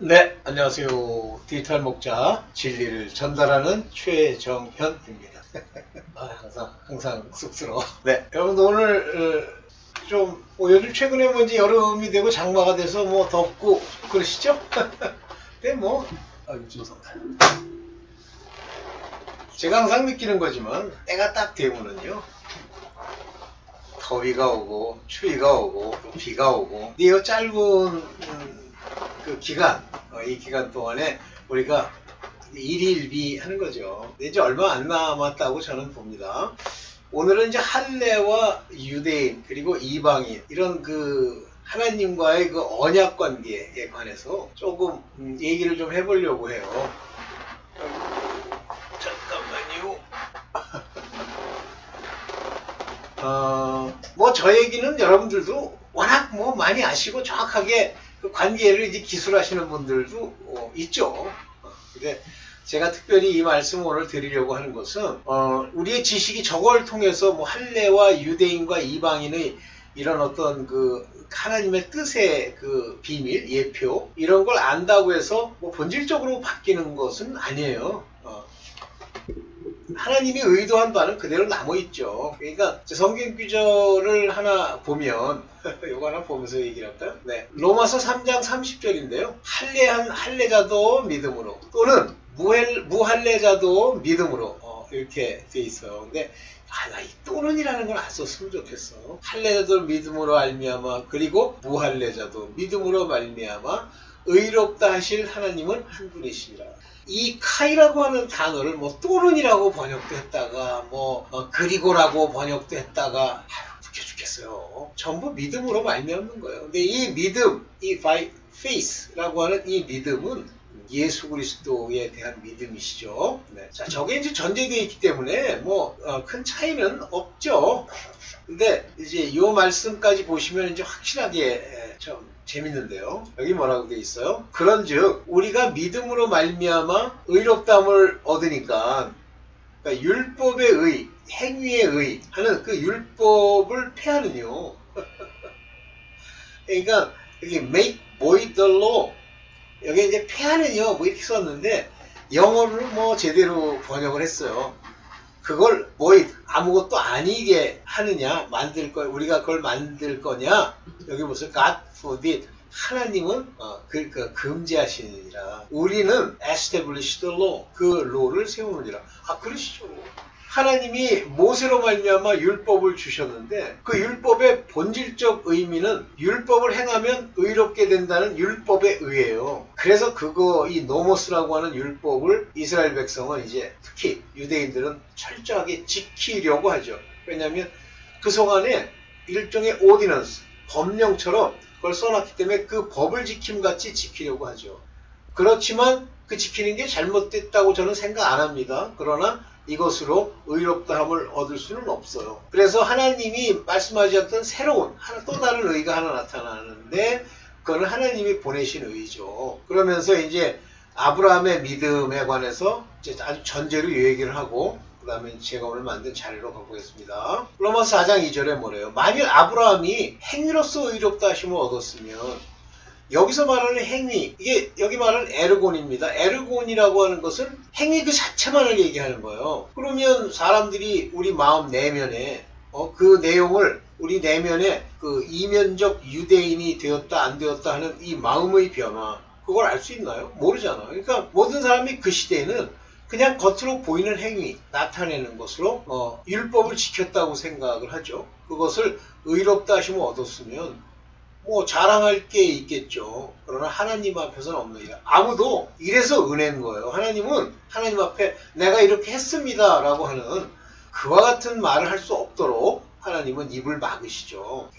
네, 안녕하세요. 디지털 목자 진리를 전달하는 최정현입니다. 항상 쑥스러워. 네, 여러분들 오늘 요즘 최근에 이제 여름이 되고 장마가 돼서 덥고 그러시죠? 근데 제가 항상 느끼는 거지만 때가 딱 되면은요, 더위가 오고 추위가 오고 또 비가 오고, 근데 이 짧은 그 기간, 이 기간 동안에 우리가 일일비 하는 거죠. 이제 얼마 안 남았다고 저는 봅니다. 오늘은 이제 할례와 유대인 그리고 이방인, 이런 그 하나님과의 그 언약 관계에 관해서 조금 얘기를 좀 해보려고 해요. 잠깐만요. 저 얘기는 여러분들도 워낙 많이 아시고 정확하게 그 관계를 이제 기술하시는 분들도 있죠. 근데 제가 특별히 이 말씀을 오늘 드리려고 하는 것은, 우리의 지식이 저걸 통해서 할례와 유대인과 이방인의 이런 어떤 그 하나님의 뜻의 그 비밀, 예표, 이런 걸 안다고 해서 본질적으로 바뀌는 것은 아니에요. 하나님이 의도한 바는 그대로 남아있죠. 그러니까 성경 구절을 하나 보면 이거 하나 보면서 얘기를 할까요? 네, 로마서 3장 30절인데요. 할례한 할례자도 믿음으로, 또는 무할례자도 믿음으로, 이렇게 돼 있어요. 근데 나 이 또는이라는 걸 안 썼으면 좋겠어. 할례자도 믿음으로 말미암아, 그리고 무할례자도 믿음으로 말미암아 의롭다 하실 하나님은 한 분이시니라. 이 카이라고 하는 단어를 또는이라고 번역도 했다가 그리고라고 번역도 했다가 웃겨 죽겠어요. 전부 믿음으로 말미암는 거예요. 근데 이 믿음, 이 faith라고 하는 이 믿음은 예수 그리스도에 대한 믿음이시죠. 네. 자, 저게 이제 전제되어 있기 때문에 큰 차이는 없죠. 근데 이제 이 말씀까지 보시면 이제 확실하게 좀 재밌는데요. 여기 뭐라고 돼 있어요? 그런즉 우리가 믿음으로 말미암아 의롭다함을 얻으니까, 그러니까 율법의 의, 행위의 의 하는 그 율법을 폐하는요. 그러니까 여기 make void the law, 여기 이제 폐하는요 이렇게 썼는데 영어로 제대로 번역을 했어요. 그걸 void, 아무것도 아니게 하느냐, 만들 거, 우리가 그걸 만들 거냐. 여기 보세요. God forbid. 하나님은 금지하시느니라. 우리는 establish the law, 그 law를 세우느니라. 그러시죠. 하나님이 모세로 말미암아 율법을 주셨는데, 그 율법의 본질적 의미는 율법을 행하면 의롭게 된다는 율법의 의예요. 그래서 이 노모스라고 하는 율법을 이스라엘 백성은 이제 특히 유대인들은 철저하게 지키려고 하죠. 왜냐하면 그 속안에 일종의 오디넌스, 법령처럼 그걸 써놨기 때문에 그 법을 지킴같이 지키려고 하죠. 그렇지만 그 지키는 게 잘못됐다고 저는 생각 안 합니다. 그러나 이것으로 의롭다함을 얻을 수는 없어요. 그래서 하나님이 말씀하셨던 새로운 또 다른 의가 하나 나타나는데, 그거는 하나님이 보내신 의죠. 그러면서 이제 아브라함의 믿음에 관해서 이제 아주 전제로 이 얘기를 하고, 그 다음에 제가 오늘 만든 자료로 가보겠습니다. 로마서 4장 2절에 뭐래요? 만일 아브라함이 행위로서 의롭다 하심을 얻었으면, 여기서 말하는 행위, 이게 여기 말하는 에르곤입니다. 에르곤이라고 하는 것은 행위 그 자체만을 얘기하는 거예요. 그러면 사람들이 우리 마음 내면에 그 내용을 우리 내면에 그 이면적 유대인이 되었다 안 되었다 하는 이 마음의 변화, 그걸 알 수 있나요? 모르잖아요. 그러니까 모든 사람이 그 시대에는 그냥 겉으로 보이는 행위, 나타내는 것으로 율법을 지켰다고 생각을 하죠. 그것을 의롭다 하심을 얻었으면 자랑할 게 있겠죠. 그러나 하나님 앞에서는 없느니라. 아무도 이래서 은혜인 거예요. 하나님은 하나님 앞에 내가 이렇게 했습니다 라고 하는 그와 같은 말을 할 수 없도록 하나님은 입을 막으시죠.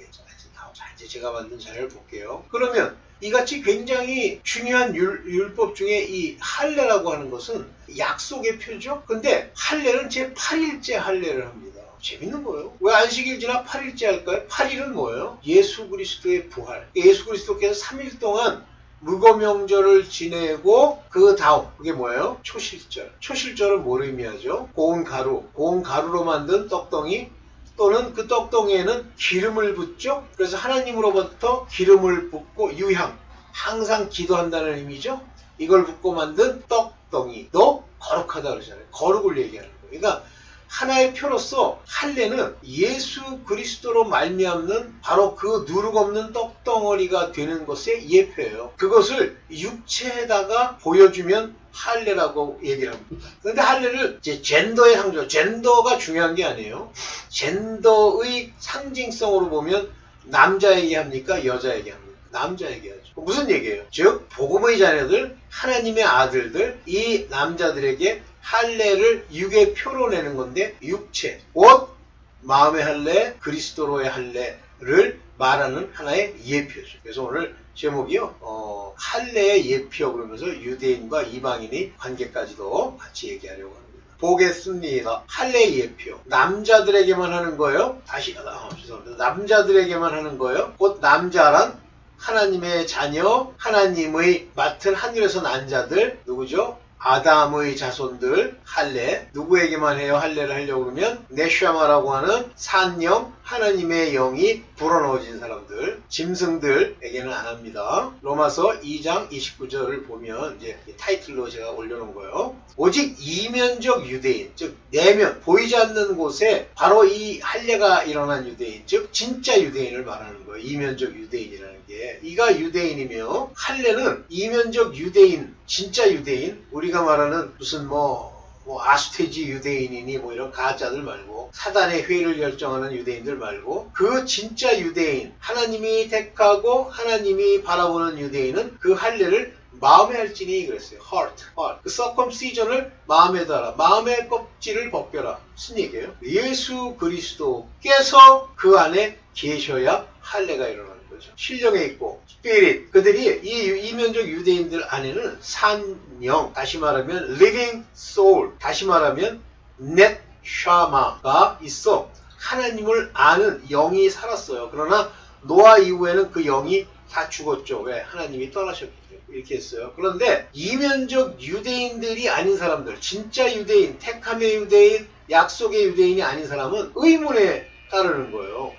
자, 이제 제가 만든 자료를 볼게요. 그러면 이같이 굉장히 중요한 율법 중에 이 할례라고 하는 것은 약속의 표죠. 근데 할례는 제8일째 할례를 합니다. 재밌는 거예요. 왜 안식일 지나 8일째 할까요? 8일은 뭐예요? 예수 그리스도의 부활. 예수 그리스도께서 3일 동안 무거명절을 지내고 그 다음, 그게 뭐예요? 초실절. 초실절은 뭘 의미하죠? 고운 가루로 만든 떡덩이, 또는 그 떡덩이에는 기름을 붓죠. 그래서 하나님으로부터 기름을 붓고 유향, 항상 기도한다는 의미죠. 이걸 붓고 만든 떡덩이도 거룩하다 그러잖아요. 거룩을 얘기하는 거예요. 그러니까 하나의 표로서 할례는 예수 그리스도로 말미암는 바로 그 누룩 없는 떡덩어리가 되는 것의 예표예요. 그것을 육체에다가 보여주면 할례라고 얘기를 합니다. 그런데 할례를 이제 젠더의 상징, 젠더가 중요한 게 아니에요. 젠더의 상징성으로 보면 남자에게 합니까? 여자에게 합니까? 남자에게 하죠. 무슨 얘기예요? 즉 복음의 자녀들, 하나님의 아들들, 이 남자들에게 할례를 육의 표로 내는 건데 육체, 곧 마음의 할례, 그리스도로의 할례를 말하는 하나의 예표죠. 그래서 오늘 제목이요. 할례의 예표 그러면서 유대인과 이방인의 관계까지도 같이 얘기하려고 합니다. 보겠습니다. 할례의 예표. 남자들에게만 하는 거예요. 죄송합니다. 남자들에게만 하는 거예요. 곧 남자란 하나님의 자녀, 하나님의 맡은 하늘에서 난 자들, 누구죠? 아담의 자손들, 할례. 누구에게만 해요? 할례를 하려고 그러면 네샤마라고 하는 산영, 하나님의 영이 불어넣어진 사람들, 짐승들에게는 안 합니다. 로마서 2장 29절을 보면 이제 타이틀로 제가 올려놓은 거예요. 오직 이면적 유대인, 즉 내면, 보이지 않는 곳에 바로 이 할례가 일어난 유대인, 즉 진짜 유대인을 말하는 거예요. 이면적 유대인이라는 게. 이가 유대인이며 할례는 이면적 유대인, 진짜 유대인, 우리가 말하는 무슨 아스테지 유대인이니 이런 가짜들 말고 사단의 회의를 결정하는 유대인들 말고 그 진짜 유대인, 하나님이 택하고 하나님이 바라보는 유대인은 그 할례를 마음에 할지니 그랬어요. heart. 그 circumcision을 마음에 달아. 마음의 껍질을 벗겨라. 무슨 얘기예요? 예수 그리스도께서 그 안에 계셔야 할례가 일어나는 거죠. 신령에 있고 스피릿. 그들이 이 이면적 유대인들 안에는 산영, 다시 말하면 living soul, 다시 말하면 넷샤마가 있어. 하나님을 아는 영이 살았어요. 그러나 노아 이후에는 그 영이 다 죽었죠. 왜? 하나님이 떠나셨기 때문에 이렇게 했어요. 그런데 이면적 유대인들이 아닌 사람들, 진짜 유대인, 택함의 유대인, 약속의 유대인이 아닌 사람은 의문에 따르는 거예요.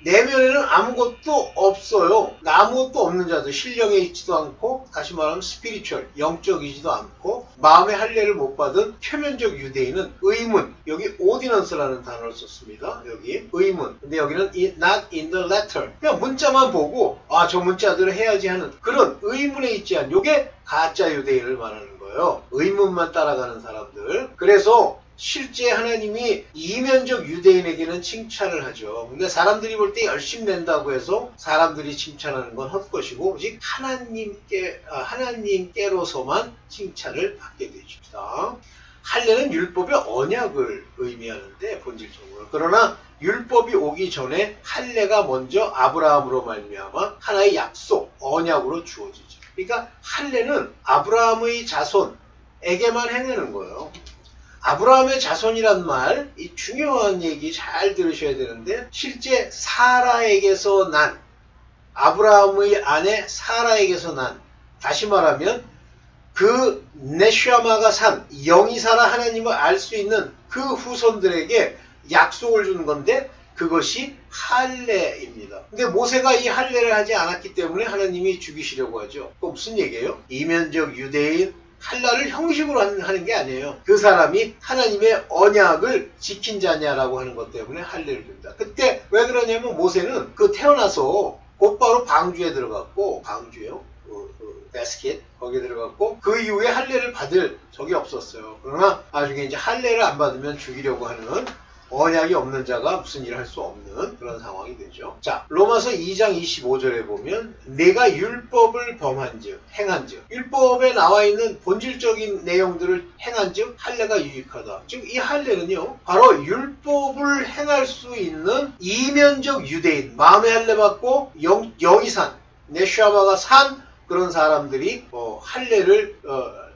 내면에는 아무것도 없어요. 아무것도 없는 자들, 신령에 있지도 않고, 다시 말하면 스피리추얼, 영적이지도 않고, 마음의 할례를 못 받은 표면적 유대인은 의문, 여기 오디넌스라는 단어를 썼습니다. 여기 의문. 근데 여기는 not in the letter. 그냥 문자만 보고 저 문자들을 해야지 하는 그런 의문에 있지 않은, 요게 가짜 유대인을 말하는 거예요. 의문만 따라가는 사람들. 그래서 실제 하나님이 이면적 유대인에게는 칭찬을 하죠. 근데 사람들이 볼 때 열심히 낸다고 해서 사람들이 칭찬하는 건 헛것이고 오직 하나님께로서만 칭찬을 받게 되십니다. 할례는 율법의 언약을 의미하는데 본질적으로. 그러나 율법이 오기 전에 할례가 먼저 아브라함으로 말미암아 하나의 약속, 언약으로 주어지죠. 그러니까 할례는 아브라함의 자손에게만 행하는 거예요. 아브라함의 자손이란 말, 이 중요한 얘기 잘 들으셔야 되는데 실제 사라에게서 난, 아브라함의 아내 사라에게서 난, 다시 말하면 그 네샤마가 산, 영이 살아 하나님을 알 수 있는 그 후손들에게 약속을 주는 건데 그것이 할례입니다. 근데 모세가 이 할례를 하지 않았기 때문에 하나님이 죽이시려고 하죠. 그거 무슨 얘기예요? 이면적 유대인, 할례를 형식으로 하는 게 아니에요. 그 사람이 하나님의 언약을 지킨 자냐라고 하는 것 때문에 할례를 줍니다. 그때 왜 그러냐면 모세는 태어나서 곧바로 방주에 들어갔고, 방주요? 바스켓 거기에 들어갔고 그 이후에 할례를 받을 적이 없었어요. 그러나 나중에 이제 할례를 안 받으면 죽이려고 하는 언약이 없는 자가 무슨 일을 할 수 없는 그런 상황이 되죠. 자, 로마서 2장 25절에 보면 내가 율법을 범한즉, 행한즉, 율법에 나와 있는 본질적인 내용들을 행한즉 할례가 유익하다. 즉 이 할례는요, 바로 율법을 행할 수 있는 이면적 유대인, 마음의 할례 받고 영이 산, 네샤마가 산 그런 사람들이 할례를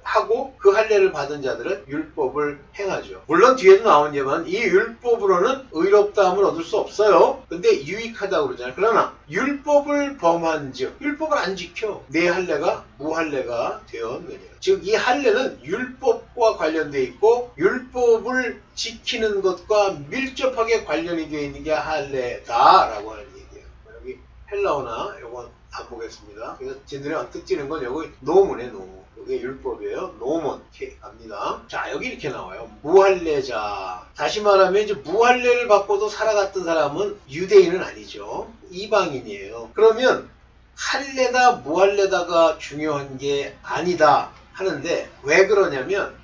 하고 그 할례를 받은 자들은 율법을 행하죠. 물론 뒤에도 나오지만 이 율법으로는 의롭다함을 얻을 수 없어요. 근데 유익하다고 그러잖아요. 그러나 율법을 범한즉, 율법을 안 지켜 내 할례가 무할례가 되었느냐. 즉 이 할례는 율법과 관련되어 있고 율법을 지키는 것과 밀접하게 관련이 되어 있는 게 할례다라고 하는 얘기예요. 여기 헬라어나 이건 안 보겠습니다. 그래서 제 눈에 언뜻 띄는 건 여기 노문에 노문. 이게 율법이에요. 노문. 이렇게 갑니다. 자, 여기 이렇게 나와요. 무할례자. 다시 말하면 이제 무할례를 받고도 살아갔던 사람은 유대인은 아니죠. 이방인이에요. 그러면 할례다 무할례다가 중요한 게 아니다 하는데 왜 그러냐면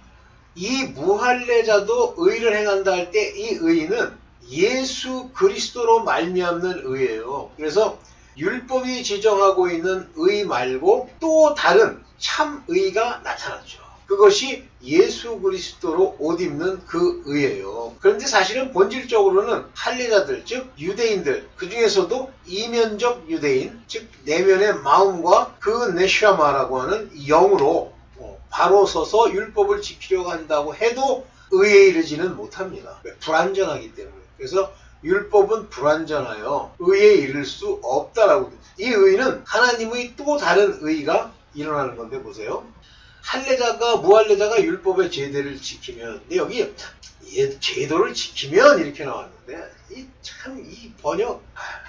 이 무할례자도 의를 행한다 할 때 이 의는 예수 그리스도로 말미암는 의예요. 그래서 율법이 지정하고 있는 의 말고 또 다른 참 의가 나타났죠. 그것이 예수 그리스도로 옷 입는 그 의예요. 그런데 사실은 본질적으로는 할례자들, 즉 유대인들, 그 중에서도 이면적 유대인, 즉 내면의 마음과 그 네샤마라고 하는 영으로 바로 서서 율법을 지키려고 한다고 해도 의에 이르지는 못합니다. 불완전하기 때문에. 그래서 율법은 불완전하여 의에 이를 수 없다라고. 이 의는 하나님의 또 다른 의가 일어나는 건데 보세요. 할례자가 무할례자가 율법의 제대를 지키면, 근데 여기 제도를 지키면 이렇게 나왔는데 이 번역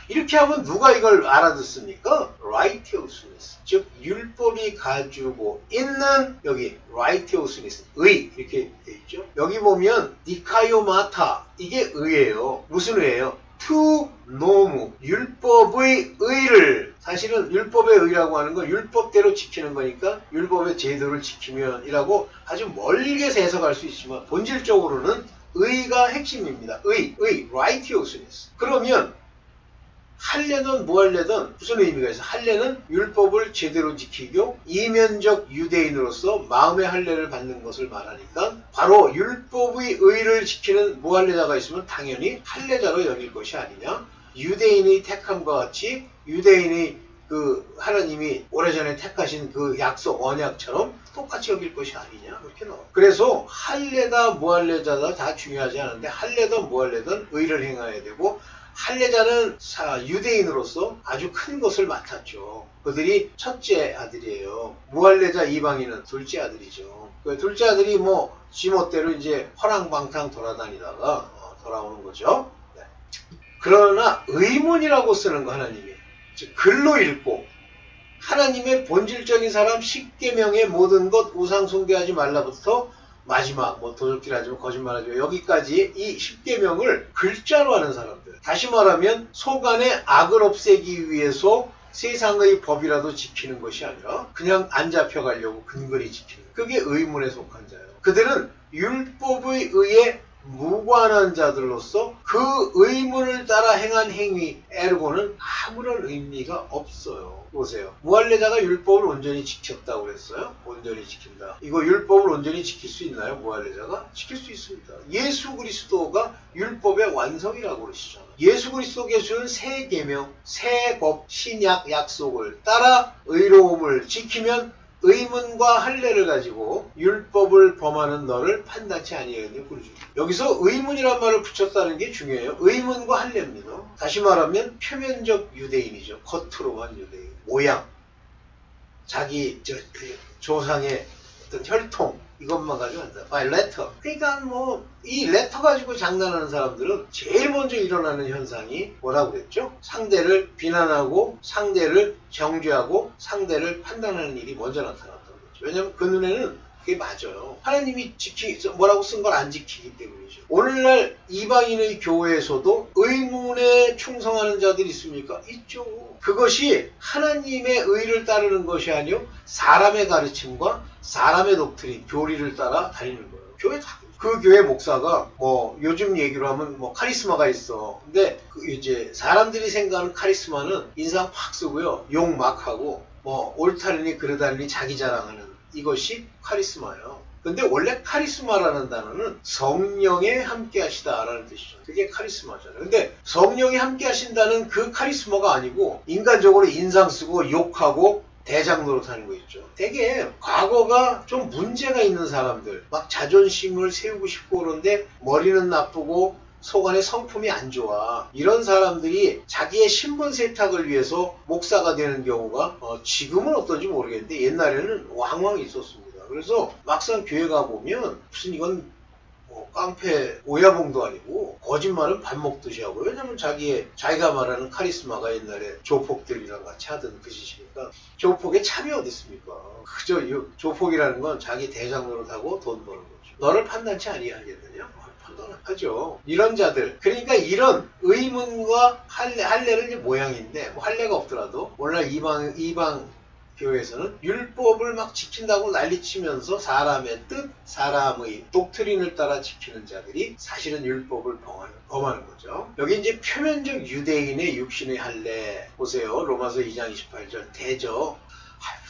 이렇게 하면 누가 이걸 알아듣습니까? righteousness, 즉 율법이 가지고 있는 여기 righteousness, 의 이렇게 돼 있죠. 여기 보면 니카요마타 이게 의예요. 무슨 의예요? to 노무, 율법의 의를. 사실은 율법의 의라고 하는 건 율법대로 지키는 거니까 율법의 제도를 지키면 이라고 아주 멀게서 해석할 수 있지만 본질적으로는 의가 핵심입니다. 의, righteousness. 그러면 할례든 무할례든 무슨 의미가 있어? 할례는 율법을 제대로 지키고 이면적 유대인으로서 마음의 할례를 받는 것을 말하니까 바로 율법의 의를 지키는 무할례자가 있으면 당연히 할례자로 여길 것이 아니냐. 유대인의 택함과 같이 유대인의 그 하나님이 오래전에 택하신 그 약속 언약처럼 똑같이 여길 것이 아니냐 그렇게 나와. 그래서 할례다 무할례자다 다 중요하지 않은데 할례든 무할례든 의를 행해야 되고 할례자는 유대인으로서 아주 큰 것을 맡았죠. 그들이 첫째 아들이에요. 무할례자 이방인은 둘째 아들이죠. 그 둘째 아들이 뭐 지멋대로 이제 허랑방탕 돌아다니다가 돌아오는 거죠. 네. 그러나 의문이라고 쓰는 거 하나님이 즉 글로 읽고 하나님의 본질적인 사람 10계명의 모든 것 우상 숭배하지 말라부터 마지막 뭐 도둑질하지 마 거짓말하지 마 여기까지 이 10계명을 글자로 하는 사람들. 다시 말하면 속안에 악을 없애기 위해서 세상의 법이라도 지키는 것이 아니라 그냥 안 잡혀가려고 근근히 지키는. 그게 의문에 속한 자예요. 그들은 율법의 의에 무관한 자들로서 그 의문을 따라 행한 행위 에르고는 아무런 의미가 없어요. 보세요. 무할례자가 율법을 온전히 지켰다고 그랬어요. 온전히 지킨다. 이거 율법을 온전히 지킬 수 있나요? 무할례자가? 지킬 수 있습니다. 예수 그리스도가 율법의 완성이라고 그러시잖아요. 예수 그리스도께서는 새 계명, 새 법, 신약 약속을 따라 의로움을 지키면 의문과 할례를 가지고 율법을 범하는 너를 판단치 아니하겠느냐 그러죠. 여기서 의문이란 말을 붙였다는 게 중요해요. 의문과 할례입니다. 다시 말하면 표면적 유대인이죠. 겉으로만 유대인. 모양, 자기 조상의 어떤 혈통 이것만 가지고 한다. by letter. 그러니까 뭐 이 레터 가지고 장난하는 사람들은 제일 먼저 일어나는 현상이 뭐라고 그랬죠? 상대를 비난하고 상대를 정죄하고 상대를 판단하는 일이 먼저 나타났다는 거죠. 왜냐하면 그 눈에는 그게 맞아요. 하나님이 뭐라고 쓴 걸 안 지키기 때문이죠. 오늘날 이방인의 교회에서도 의문에 충성하는 자들이 있습니까? 있죠. 그것이 하나님의 의를 따르는 것이 아니요 사람의 가르침과 사람의 독트린, 교리를 따라 다니는 거예요. 교회 그 교회 목사가 뭐 요즘 얘기로 하면 뭐 카리스마가 있어. 근데 그 이제 사람들이 생각하는 카리스마는 인상 팍 쓰고요, 욕 막 하고 뭐 옳다느니 그러다느니 자기 자랑하는 이것이 카리스마예요. 근데 원래 카리스마라는 단어는 성령에 함께 하시다라는 뜻이죠. 그게 카리스마잖아요. 근데 성령이 함께 하신다는 그 카리스마가 아니고 인간적으로 인상 쓰고 욕하고 대장 노릇하는 거 있죠. 되게 과거가 좀 문제가 있는 사람들, 막 자존심을 세우고 싶고 그런데 머리는 나쁘고 속안에 성품이 안 좋아. 이런 사람들이 자기의 신분 세탁을 위해서 목사가 되는 경우가 지금은 어떤지 모르겠는데 옛날에는 왕왕 있었습니다. 그래서 막상 교회 가보면 무슨 이건 깡패 오야봉도 아니고 거짓말은 밥 먹듯이 하고 왜냐면 자기가 말하는 카리스마가 옛날에 조폭들이랑 같이 하던 그 짓이니까 조폭에 참이 어디 있습니까? 그저 조폭이라는 건 자기 대장 노릇하고 돈 버는 거죠. 너를 판단치 아니하겠느냐? 판단하죠. 이런 자들 그러니까 이런 의문과 할례는 이제 모양인데 뭐 할례가 없더라도 오늘날 이방 교회에서는 율법을 막 지킨다고 난리치면서 사람의 뜻, 사람의 독트린을 따라 지키는 자들이 사실은 율법을 범하는 거죠. 여기 이제 표면적 유대인의 육신의 할례 보세요. 로마서 2장 28절 대저.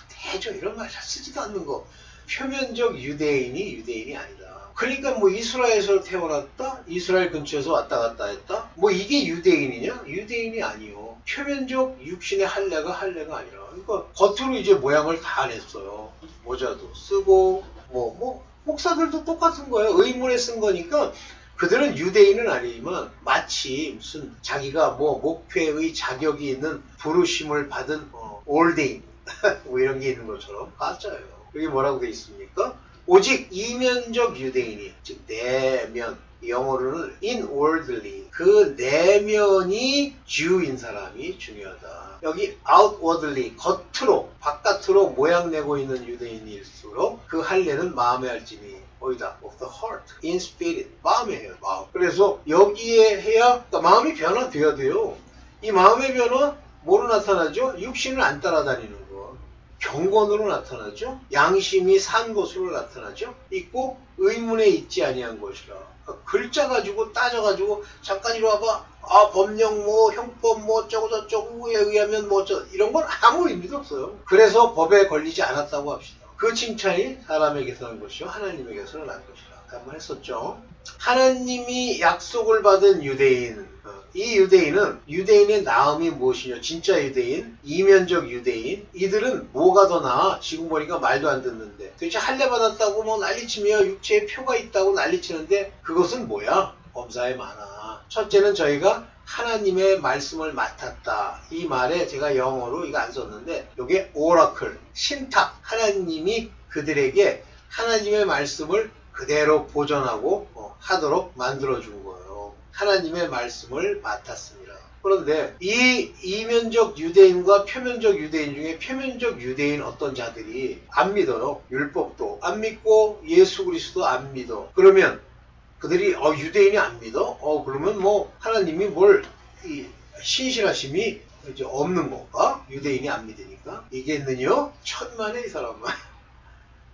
대저 이런 말 잘 쓰지도 않는 거. 표면적 유대인이 아니다. 그러니까 뭐 이스라엘에서 태어났다? 이스라엘 근처에서 왔다 갔다 했다? 뭐 이게 유대인이냐? 유대인이 아니요. 표면적 육신의 할례가 아니라 그러니까 겉으로 이제 모양을 다 냈어요. 모자도 쓰고 목사들도 똑같은 거예요. 의문에 쓴 거니까 그들은 유대인은 아니지만 마치 무슨 자기가 뭐 목회의 자격이 있는 부르심을 받은 올데인 뭐 이런 게 있는 것처럼 가짜예요. 여기 뭐라고 돼 있습니까? 오직 이면적 유대인이 즉 내면 영어로는 inwardly 그 내면이 Jew인 사람이 중요하다. 여기 outwardly 겉으로 바깥으로 모양 내고 있는 유대인일수록 그 할례는 마음에 할지니 어디다 of the heart, in spirit 마음에 해요. 마음. 그래서 여기에 해야 그러니까 마음이 변화돼야 돼요. 이 마음의 변화 뭐로 나타나죠? 육신을 안 따라다니는 거. 경건으로 나타나죠. 양심이 산 것으로 나타나죠. 있고 의문에 있지 아니한 것이라. 글자 가지고 따져가지고 잠깐 이리 와봐. 법령 형법 어쩌고 저쩌고에 의하면 이런 건 아무 의미도 없어요. 그래서 법에 걸리지 않았다고 합시다. 그 칭찬이 사람에게서 한 것이요 하나님에게서는 안 것이라. 한번 했었죠. 하나님이 약속을 받은 유대인 이 유대인의 나음이 무엇이냐? 진짜 유대인, 이면적 유대인. 이들은 뭐가 더 나아? 지금 보니까 말도 안 듣는데. 도대체 할례 받았다고 난리치며 육체에 표가 있다고 난리치는데 그것은 뭐야? 범사에 많아. 첫째는 저희가 하나님의 말씀을 맡았다. 이 말에 제가 영어로 이거 안 썼는데 이게 오라클, 신탁. 하나님이 그들에게 하나님의 말씀을 그대로 보존하고 하도록 만들어준 거예요. 하나님의 말씀을 맡았습니다. 그런데 이 이면적 유대인과 표면적 유대인 중에 표면적 유대인 어떤 자들이 안 믿어요. 율법도 안 믿고 예수 그리스도 안 믿어. 그러면 그들이 유대인이 안 믿어? 그러면 하나님이 신실하심이 이제 없는 건가? 유대인이 안 믿으니까. 이겠느냐? 천만에 이 사람만.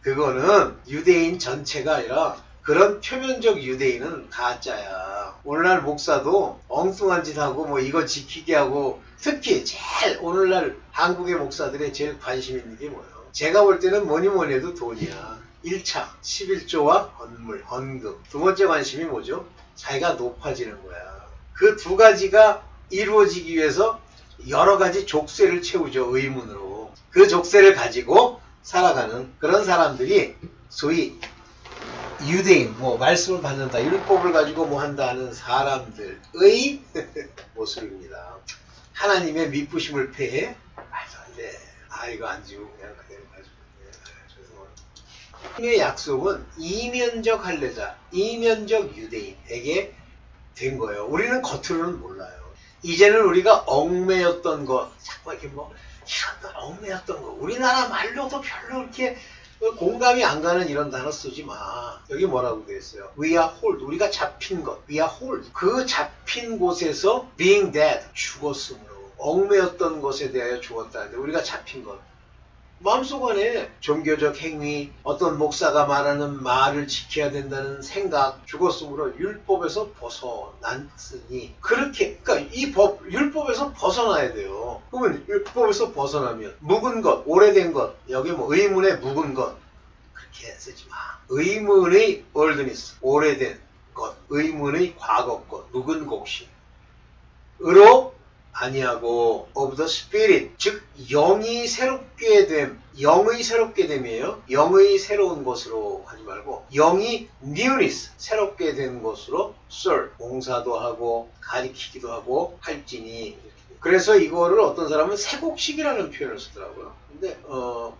그거는 유대인 전체가 아니라 그런 표면적 유대인은 가짜야. 오늘날 목사도 엉뚱한 짓 하고 이거 지키게 하고 특히 제일 오늘날 한국의 목사들의 제일 관심 있는 게 뭐예요? 제가 볼 때는 뭐니 해도 돈이야. 1차 11조와 헌금. 두 번째 관심이 뭐죠? 자기가 높아지는 거야. 그 두 가지가 이루어지기 위해서 여러 가지 족쇄를 채우죠. 의문으로. 그 족쇄를 가지고 살아가는 그런 사람들이 소위 유대인, 말씀을 받는다, 율법을 가지고 한다는 사람들의 모습입니다. 하나님의 미쁘심을 폐해? 말도 안 돼. 이거 안 지우고 그냥 그대로 가지고. 죄송합니다. 하나님의 약속은 이면적 할례자, 이면적 유대인에게 된 거예요. 우리는 겉으로는 몰라요. 이제는 우리가 얽매였던 것, 자꾸 이렇게 이런 얽매였던 거, 우리나라 말로도 별로 이렇게 공감이 안 가는 이런 단어 쓰지 마. 여기 뭐라고 되어 있어요? We are hold. 우리가 잡힌 것. We are hold. 그 잡힌 곳에서 being dead. 죽었으므로. 얽매였던 것에 대하여 죽었다는데 우리가 잡힌 것. 마음속 안에 종교적 행위, 어떤 목사가 말하는 말을 지켜야 된다는 생각, 죽었으므로 율법에서 벗어났으니 그렇게 그러니까 이 율법에서 벗어나야 돼요. 그러면 율법에서 벗어나면 묵은 것, 오래된 것, 여기 의문의 묵은 것 그렇게 쓰지 마. 의문의 올드니스, 오래된 것, 의문의 과거 것, 묵은 곡식 으로 아니하고 of the spirit 즉 영이 새롭게 됨 영의 새롭게 됨이에요. 영의 새로운 것으로 하지 말고 영이 newness 새롭게 된 것으로 serve 봉사도 하고 가리키기도 하고 할지니. 그래서 이거를 어떤 사람은 새곡식이라는 표현을 쓰더라고요. 근데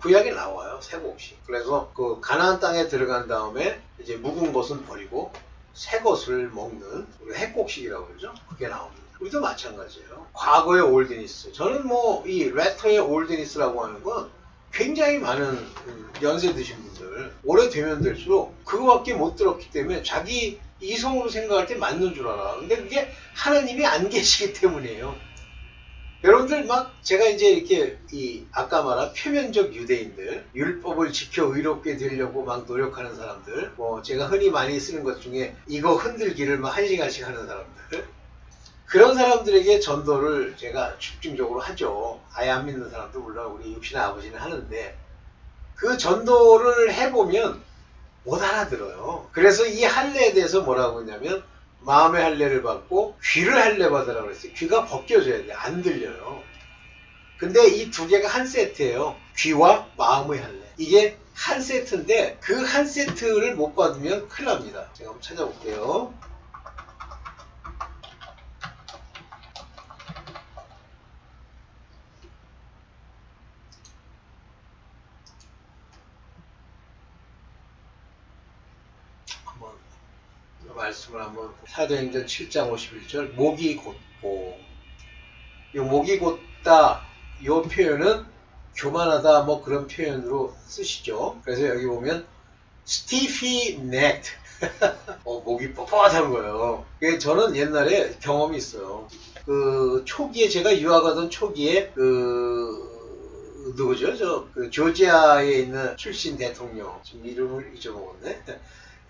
구약에 나와요. 새곡식. 그래서 그 가나안 땅에 들어간 다음에 이제 묵은 것은 버리고 새 것을 먹는 우리 핵곡식이라고 그러죠. 그게 나옵니다. 우리도 마찬가지예요. 과거의 올드니스. 저는 뭐 이 레터의 올드니스라고 하는 건 굉장히 많은 연세 드신 분들 오래되면 될수록 그거밖에 못 들었기 때문에 자기 이성으로 생각할 때 맞는 줄 알아. 근데 그게 하나님이 안 계시기 때문이에요. 여러분들 막 제가 이제 이렇게 아까 말한 표면적 유대인들, 율법을 지켜 의롭게 되려고 막 노력하는 사람들, 뭐 제가 흔히 많이 쓰는 것 중에 이거 흔들기를 막 1시간씩 하는 사람들, 그런 사람들에게 전도를 제가 집중적으로 하죠. 아예 안 믿는 사람도 물론 우리 육신의 아버지는 하는데 그 전도를 해보면 못 알아들어요. 그래서 이 할례에 대해서 뭐라고 했냐면 마음의 할례를 받고 귀를 할례 받으라고 그랬어요. 귀가 벗겨져야 돼. 안 들려요. 근데 이 두 개가 한 세트예요. 귀와 마음의 할례. 이게 한 세트인데 그 한 세트를 못 받으면 큰일 납니다. 제가 한번 찾아볼게요. 말씀을 한번 사도행전 7장 51절 목이 곧고 이 목이 곧다 이 표현은 교만하다 뭐 그런 표현으로 쓰시죠. 그래서 여기 보면 stiffy necked 목이 뻣뻣한 거예요. 저는 옛날에 경험이 있어요. 그 초기에 제가 유학하던 초기에 누구죠? 그 조지아에 있는 출신 대통령 지금 이름을 잊어먹었네.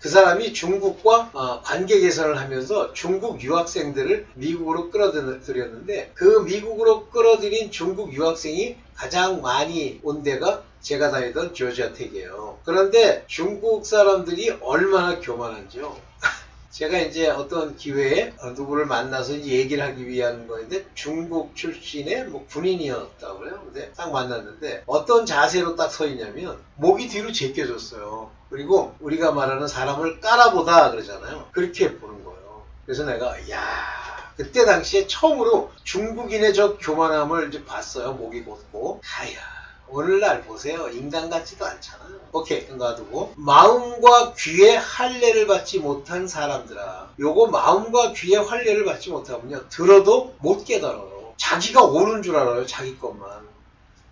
그 사람이 중국과 관계 개선을 하면서 중국 유학생들을 미국으로 끌어들였는데 그 미국으로 끌어들인 중국 유학생이 가장 많이 온 데가 제가 다니던 조지아 텍이에요. 그런데 중국 사람들이 얼마나 교만한지요. 제가 이제 어떤 기회에 누구를 만나서 이제 얘기를 하기 위한 거인데 중국 출신의 뭐 군인이었다고 그래요. 근데 딱 만났는데 어떤 자세로 딱 서 있냐면 목이 뒤로 제껴졌어요. 그리고 우리가 말하는 사람을 깔아보다 그러잖아요. 그렇게 보는 거예요. 그래서 내가 그때 당시에 처음으로 중국인의 저 교만함을 이제 봤어요. 목이 곧고 오늘날 보세요. 인간 같지도 않잖아요. 오케이, 놔두고 마음과 귀의 할례를 받지 못한 사람들아. 요거 마음과 귀의 할례를 받지 못하면요 들어도 못 깨달아요. 자기가 옳은 줄 알아요. 자기 것만.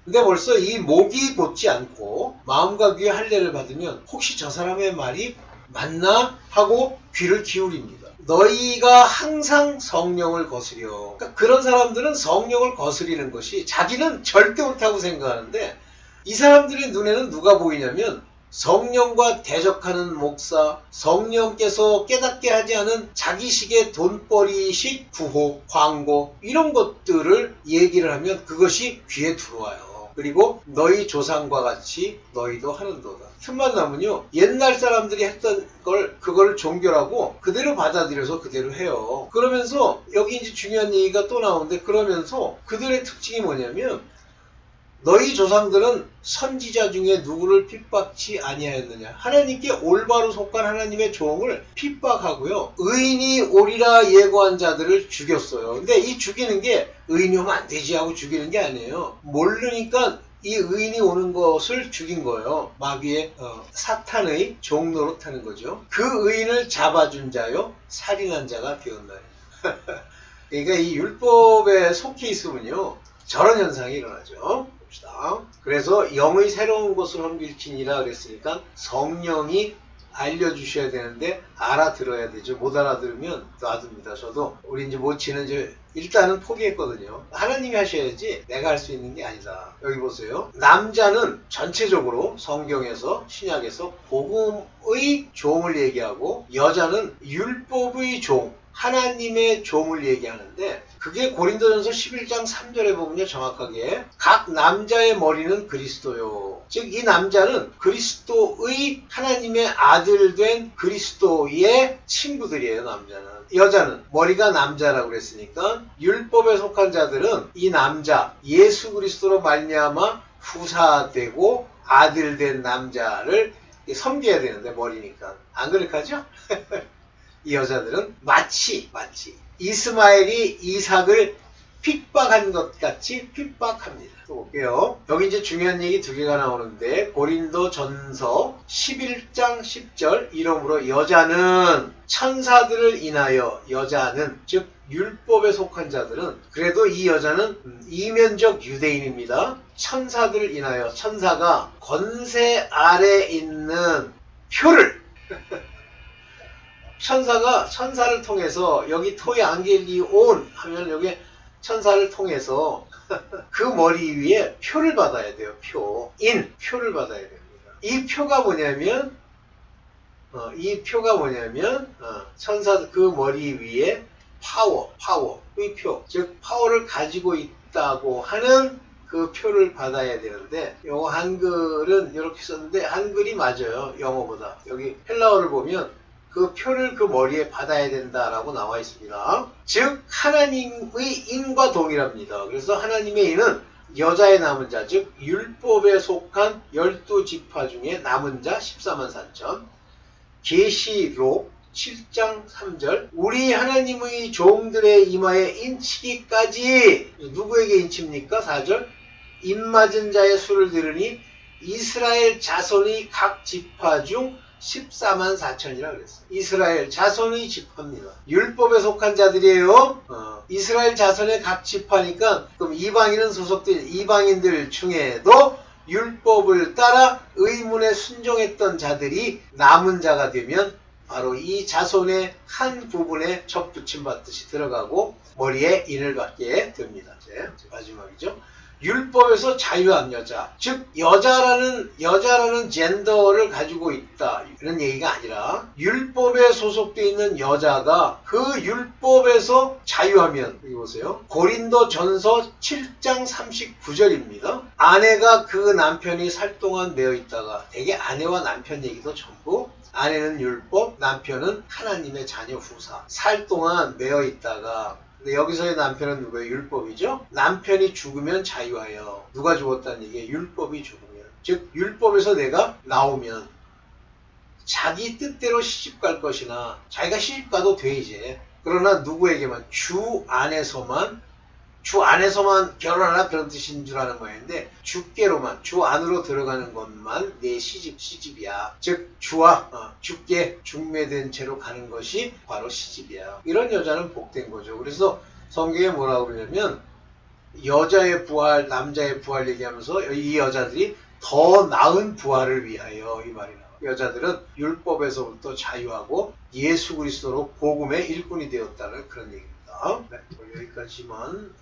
근데 벌써 이 목이 곧지 않고 마음과 귀의 할례를 받으면 혹시 저 사람의 말이 맞나 하고 귀를 기울입니다. 너희가 항상 성령을 거스려. 그러니까 그런 사람들은 성령을 거스리는 것이 자기는 절대 옳다고 생각하는데 이 사람들의 눈에는 누가 보이냐면 성령과 대적하는 목사, 성령께서 깨닫게 하지 않은 자기식의 돈벌이식 구호, 광고 이런 것들을 얘기를 하면 그것이 귀에 들어와요. 그리고 너희 조상과 같이 너희도 하는도다. 틈만 나면요 옛날 사람들이 했던 그걸 종결하고 그대로 받아들여서 그대로 해요. 그러면서 여기 이제 중요한 얘기가 또 나오는데 그러면서 그들의 특징이 뭐냐면 너희 조상들은 선지자 중에 누구를 핍박치 아니하였느냐. 하나님께 올바로 속한 하나님의 종을 핍박하고요. 의인이 오리라 예고한 자들을 죽였어요. 근데 이 죽이는 게 의인이 오면 안 되지 하고 죽이는 게 아니에요. 모르니까 이 의인이 오는 것을 죽인 거예요. 마귀의 사탄의 종노릇 하는 거죠. 그 의인을 잡아준 자요 살인한 자가 되었나니. 그러니까 이 율법에 속해 있으면요 저런 현상이 일어나죠. 봅시다. 그래서 영의 새로운 것을 험길치니라 그랬으니까 성령이 알려주셔야 되는데 알아들어야 되죠. 못 알아들으면 놔둡니다. 저도 우리 이제 모치는 이제 일단은 포기했거든요. 하나님이 하셔야지 내가 할 수 있는 게 아니다. 여기 보세요. 남자는 전체적으로 성경에서 신약에서 복음의 종을 얘기하고 여자는 율법의 종, 하나님의 종을 얘기하는데 그게 고린도전서 11장 3절에 보면요 정확하게 각 남자의 머리는 그리스도요. 즉 이 남자는 그리스도의 하나님의 아들 된 그리스도의 친구들이에요. 남자는. 여자는 머리가 남자라고 그랬으니까 율법에 속한 자들은 이 남자 예수 그리스도로 말미암아 후사되고 아들 된 남자를 섬겨야 되는데 머리니까 안 그렇게 하죠? 이 여자들은 마치 이스마엘이 이삭을 핍박한 것 같이 핍박합니다. 또 볼게요. 여기 이제 중요한 얘기 두 개가 나오는데 고린도 전서 11장 10절 이러므로 여자는 천사들을 인하여 여자는 즉 율법에 속한 자들은 그래도 이 여자는 이면적 유대인입니다. 천사들을 인하여 천사가 권세 아래 있는 표를 천사가 천사를 통해서 여기 토이 앙겔리온 하면 여기 천사를 통해서 그 머리 위에 표를 받아야 돼요. 표를 받아야 됩니다. 이 표가 뭐냐면 천사 그 머리 위에 파워의 표, 즉 파워를 가지고 있다고 하는 그 표를 받아야 되는데 요 한글은 이렇게 썼는데 한글이 맞아요. 영어보다. 여기 헬라어를 보면 그 표를 그 머리에 받아야 된다라고 나와 있습니다. 즉 하나님의 인과 동일합니다. 그래서 하나님의 인은 여자의 남은 자, 즉 율법에 속한 12지파 중에 남은 자 14만 4천. 계시록 7장 3절 우리 하나님의 종들의 이마에 인치기까지 누구에게 인칩니까? 4절 입맞은 자의 수를 들으니 이스라엘 자손의 각 지파 중 14만 4천이라 그랬어요. 이스라엘 자손의 지파입니다. 율법에 속한 자들이에요. 이스라엘 자손의 각 지파니까 그럼 이방인은 소속된 이방인들 중에도 율법을 따라 의문에 순종했던 자들이 남은 자가 되면 바로 이 자손의 한 부분에 접붙임 받듯이 들어가고 머리에 인을 받게 됩니다. 이제 마지막이죠. 율법에서 자유한 여자, 즉 여자라는 젠더를 가지고 있다 이런 얘기가 아니라 율법에 소속되어 있는 여자가 그 율법에서 자유하면 여기 보세요. 고린도 전서 7장 39절입니다. 아내가 그 남편이 살 동안 매어 있다가 대개 아내와 남편 얘기도 전부 아내는 율법, 남편은 하나님의 자녀 후사. 살 동안 매어 있다가 근데 여기서의 남편은 누구예요? 율법이죠? 남편이 죽으면 자유하여. 누가 죽었다는 얘기예요? 율법이 죽으면. 즉 율법에서 내가 나오면 자기 뜻대로 시집갈 것이나 자기가 시집가도 돼 이제. 그러나 누구에게만 주 안에서만 결혼하라 그런 뜻인 줄 아는 모양인데 주께로만 주 안으로 들어가는 것만 내 시집이야. 즉 주와 주께 중매된 채로 가는 것이 바로 시집이야. 이런 여자는 복된 거죠. 그래서 성경에 뭐라고 그러냐면 여자의 부활, 남자의 부활 얘기하면서 이 여자들이 더 나은 부활을 위하여 이 말이 나와요. 여자들은 율법에서부터 자유하고 예수 그리스도로 복음의 일꾼이 되었다는 그런 얘기입니다. 네, 여기까지만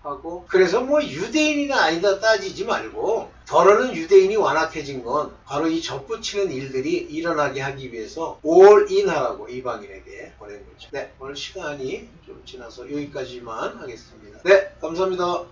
하고 그래서 뭐 유대인이나 아니다 따지지 말고 더러는 유대인이 완악해진 건 바로 이 접붙이는 일들이 일어나게 하기 위해서 올인하라고 이방인에게 보낸 거죠. 네, 오늘 시간이 좀 지나서 여기까지만 하겠습니다. 네, 감사합니다.